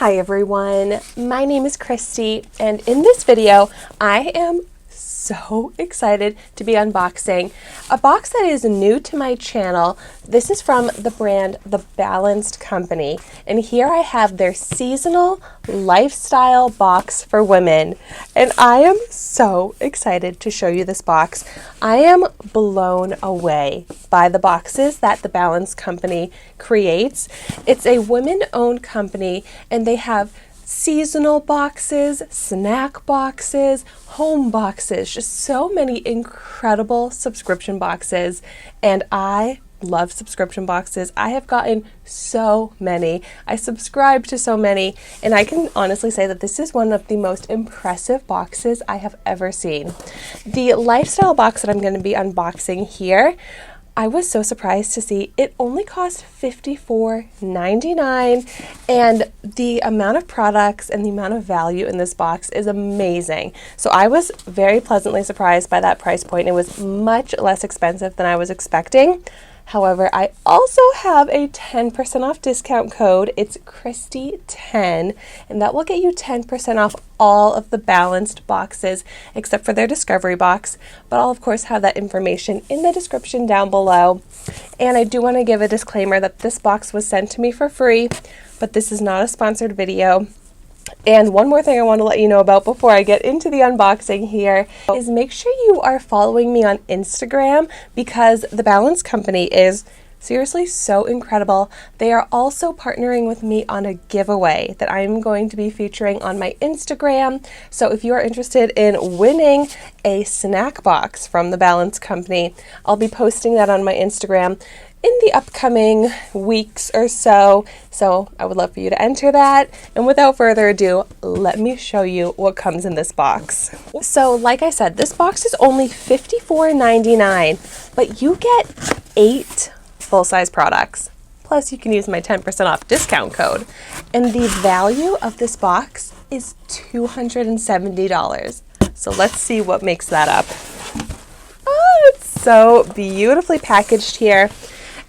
Hi everyone, my name is Christy, and in this video I am so excited to be unboxing a box that is new to my channel. This is from the brand The Balanced Company, and here I have their seasonal lifestyle box for women, and I am so excited to show you this box. I am blown away by the boxes that The Balanced Company creates. It's a women-owned company, and they have seasonal boxes, snack boxes, home boxes, just so many incredible subscription boxes. And I love subscription boxes. I have gotten so many. I subscribe to so many, and I can honestly say that this is one of the most impressive boxes I have ever seen. The lifestyle box that I'm going to be unboxing here, I was so surprised to see it only cost $54.99, and the amount of products and the amount of value in this box is amazing. So I was very pleasantly surprised by that price point. It was much less expensive than I was expecting. However, I also have a 10% off discount code. It's Christy10, and that will get you 10% off all of the Balanced boxes except for their Discovery box. But I'll of course have that information in the description down below. And I do want to give a disclaimer that this box was sent to me for free, but this is not a sponsored video. And one more thing I want to let you know about before I get into the unboxing here is make sure you are following me on Instagram, because The Balanced Company is seriously so incredible. They are also partnering with me on a giveaway that I'm going to be featuring on my Instagram. So if you are interested in winning a snack box from The Balanced Company, I'll be posting that on my Instagram in the upcoming weeks or so. So I would love for you to enter that. And without further ado, let me show you what comes in this box. So like I said, this box is only $54.99, but you get 8 full-size products. Plus you can use my 10% off discount code. And the value of this box is $270. So let's see what makes that up. Oh, it's so beautifully packaged here.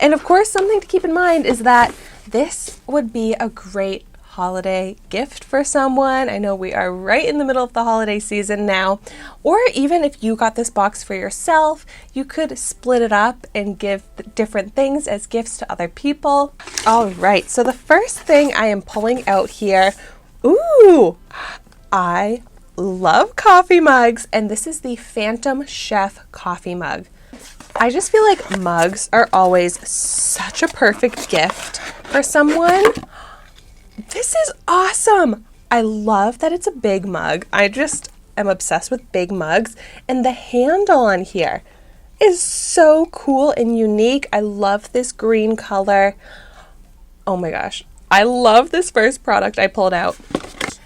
And of course, something to keep in mind is that this would be a great holiday gift for someone. I know we are right in the middle of the holiday season now. Or even if you got this box for yourself, you could split it up and give different things as gifts to other people. All right, so the first thing I am pulling out here, ooh, I love coffee mugs, and this is the Phantom Chef coffee mug. I just feel like mugs are always such a perfect gift for someone. This is awesome. I love that it's a big mug. I just am obsessed with big mugs, and the handle on here is so cool and unique. I love this green color. Oh my gosh. I love this first product I pulled out.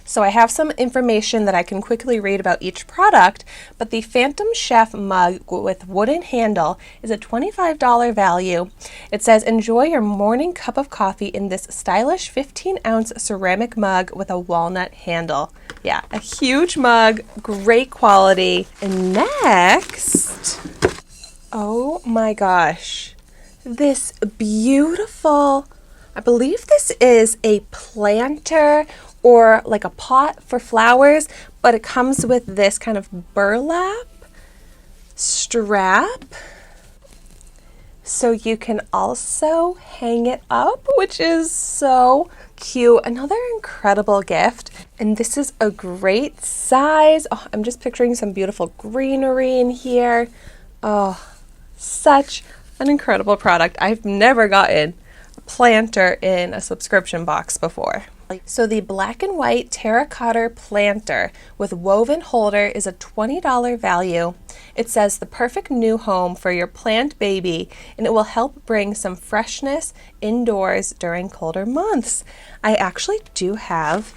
So I have some information that I can quickly read about each product, but the Phantom Chef mug with wooden handle is a $25 value. It says, enjoy your morning cup of coffee in this stylish 15-ounce ceramic mug with a walnut handle. Yeah, a huge mug, great quality. And next, oh my gosh, this beautiful, I believe this is a planter or like a pot for flowers, but it comes with this kind of burlap strap, so you can also hang it up, which is so cute. Another incredible gift, and this is a great size. Oh, I'm just picturing some beautiful greenery in here. Oh, such an incredible product. I've never gotten a planter in a subscription box before. So the black and white terracotta planter with woven holder is a $20 value. It says the perfect new home for your plant baby, and it will help bring some freshness indoors during colder months. I actually do have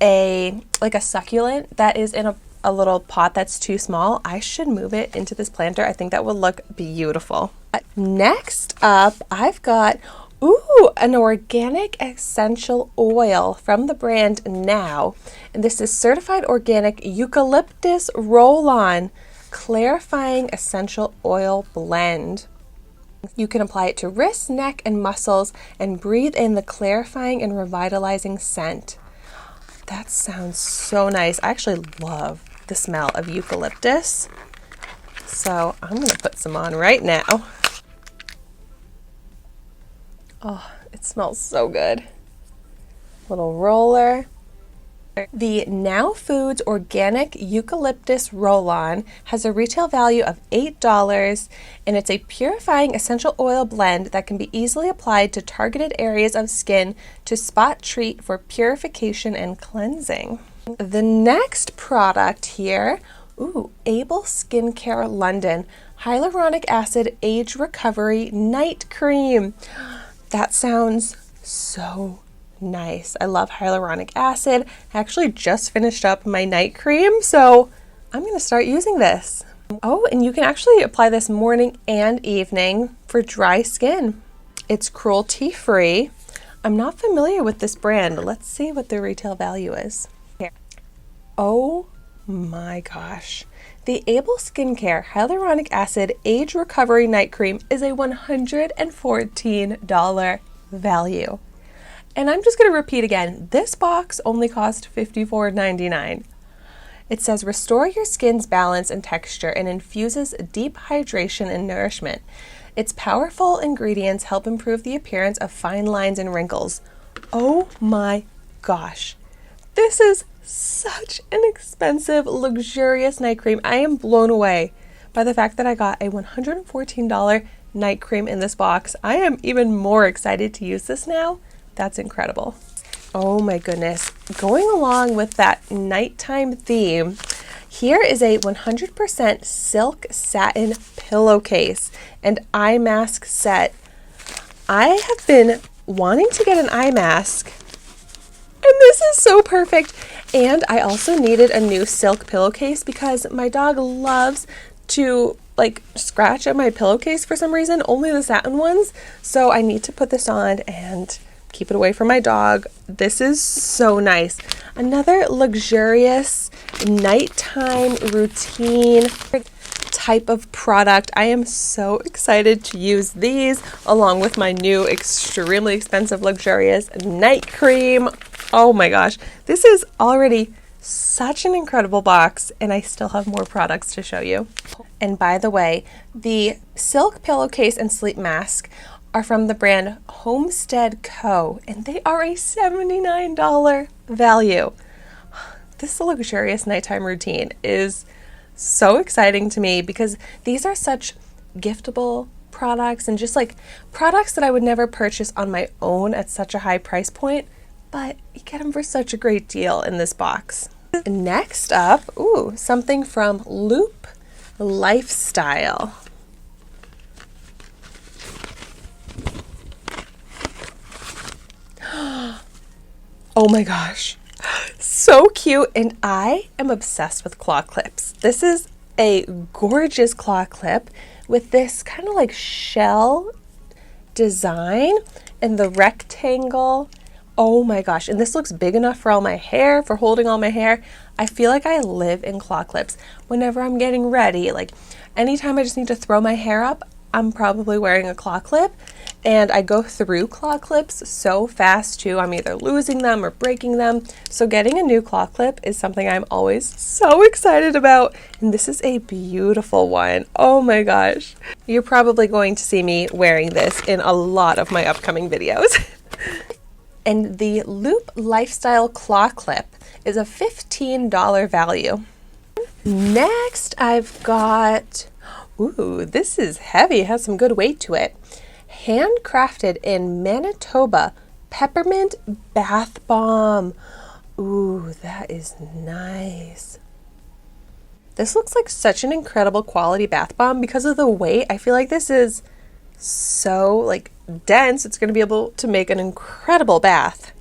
a succulent that is in a little pot that's too small. I should move it into this planter. I think that will look beautiful. Next up, I've got an organic essential oil from the brand Now. And this is certified organic eucalyptus roll-on clarifying essential oil blend. You can apply it to wrists, neck, and muscles and breathe in the clarifying and revitalizing scent. That sounds so nice. I actually love the smell of eucalyptus. So I'm going to put some on right now. Oh, it smells so good. Little roller. The Now Foods Organic Eucalyptus Roll-On has a retail value of $8, and it's a purifying essential oil blend that can be easily applied to targeted areas of skin to spot treat for purification and cleansing. The next product here, Able Skincare London Hyaluronic Acid Age Recovery Night Cream. That sounds so nice. I love hyaluronic acid. I actually just finished up my night cream, so I'm going to start using this. Oh, and you can actually apply this morning and evening for dry skin. It's cruelty-free. I'm not familiar with this brand. Let's see what the retail value is. Here. Oh my gosh. The Able Skincare Hyaluronic Acid Age Recovery Night Cream is a $114 value. And I'm just going to repeat again, this box only cost $54.99. It says, restore your skin's balance and texture and infuses deep hydration and nourishment. Its powerful ingredients help improve the appearance of fine lines and wrinkles. Oh my gosh. This is such an expensive, luxurious night cream. I am blown away by the fact that I got a $114 night cream in this box. I am even more excited to use this now. That's incredible. Oh my goodness. Going along with that nighttime theme, here is a 100% silk satin pillowcase and eye mask set. I have been wanting to get an eye mask, and this is so perfect. And I also needed a new silk pillowcase because my dog loves to scratch at my pillowcase for some reason, only the satin ones. So I need to put this on and keep it away from my dog. This is so nice. Another luxurious nighttime routine type of product. I am so excited to use these along with my new extremely expensive luxurious night cream. Oh my gosh, this is already such an incredible box, and I still have more products to show you. And by the way, the silk pillowcase and sleep mask are from the brand Homestead Co., and they are a $79 value. This luxurious nighttime routine is so exciting to me because these are such giftable products and just products that I would never purchase on my own at such a high price point, but you get them for such a great deal in this box. Next up, something from Loop Lifestyle. Oh my gosh, so cute, and I am obsessed with claw clips. This is a gorgeous claw clip with this kind of shell design and the rectangle. Oh my gosh, and this looks big enough for all my hair, for holding all my hair. I feel like I live in claw clips. Whenever I'm getting ready, anytime I just need to throw my hair up, I'm probably wearing a claw clip. And I go through claw clips so fast too. I'm either losing them or breaking them. So getting a new claw clip is something I'm always so excited about. And this is a beautiful one. Oh my gosh. You're probably going to see me wearing this in a lot of my upcoming videos. And the Loop Lifestyle Claw Clip is a $15 value. Next, I've got, this is heavy. It has some good weight to it. Handcrafted in Manitoba Peppermint Bath Bomb. That is nice. This looks like such an incredible quality bath bomb because of the weight. I feel like this is so dense. It's going to be able to make an incredible bath.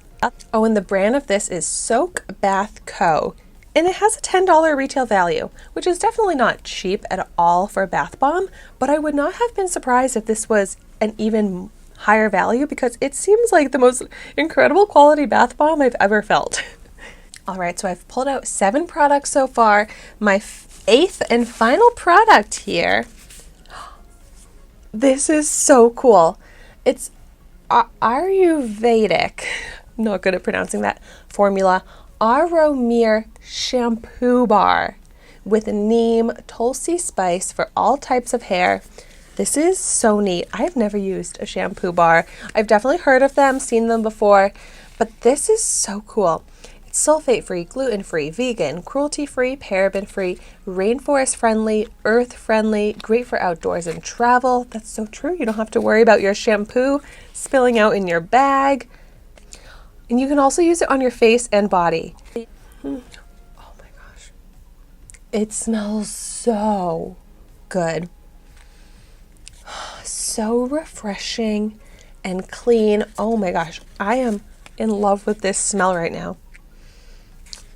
Oh, and the brand of this is Soak Bath Co. And it has a $10 retail value, which is definitely not cheap at all for a bath bomb, but I would not have been surprised if this was an even higher value because it seems like the most incredible quality bath bomb I've ever felt. All right, so I've pulled out 7 products so far. My 8th and final product here. This is so cool. It's Ayurvedic, not good at pronouncing that, formula Aromir shampoo bar with neem tulsi spice for all types of hair. This is so neat. I've never used a shampoo bar. I've definitely heard of them, seen them before, but this is so cool. It's sulfate-free, gluten-free, vegan, cruelty-free, paraben-free, rainforest-friendly, earth-friendly, great for outdoors and travel. That's so true. You don't have to worry about your shampoo spilling out in your bag. And you can also use it on your face and body. Oh my gosh. It smells so good. So refreshing and clean. Oh my gosh. I am in love with this smell right now.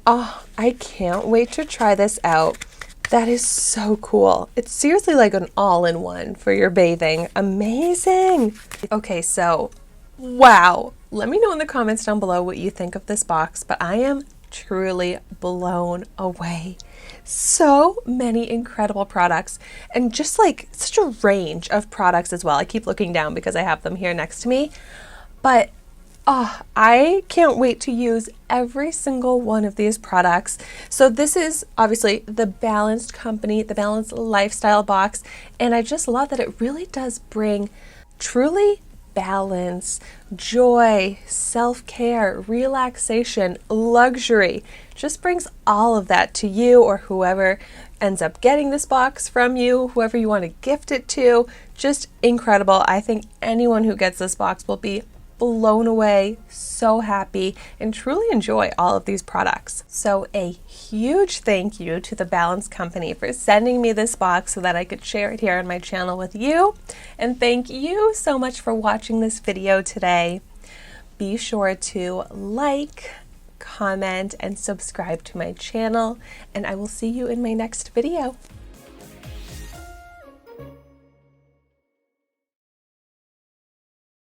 Oh, I can't wait to try this out. That is so cool. It's seriously like an all-in-one for your bathing. Amazing. Okay, so wow. Let me know in the comments down below what you think of this box, but I am truly blown away. So many incredible products and just like such a range of products as well. I keep looking down because I have them here next to me, but I can't wait to use every single one of these products. So this is obviously the Balanced Company, the Balanced Lifestyle box, and I just love that it really does bring truly balance, joy, self-care, relaxation, luxury. Just brings all of that to you or whoever ends up getting this box from you, whoever you want to gift it to. Just incredible. I think anyone who gets this box will be blown away, so happy, and truly enjoy all of these products. So a huge thank you to the Balanced Company for sending me this box so that I could share it here on my channel with you. And thank you so much for watching this video today. Be sure to like, comment, and subscribe to my channel, and I will see you in my next video.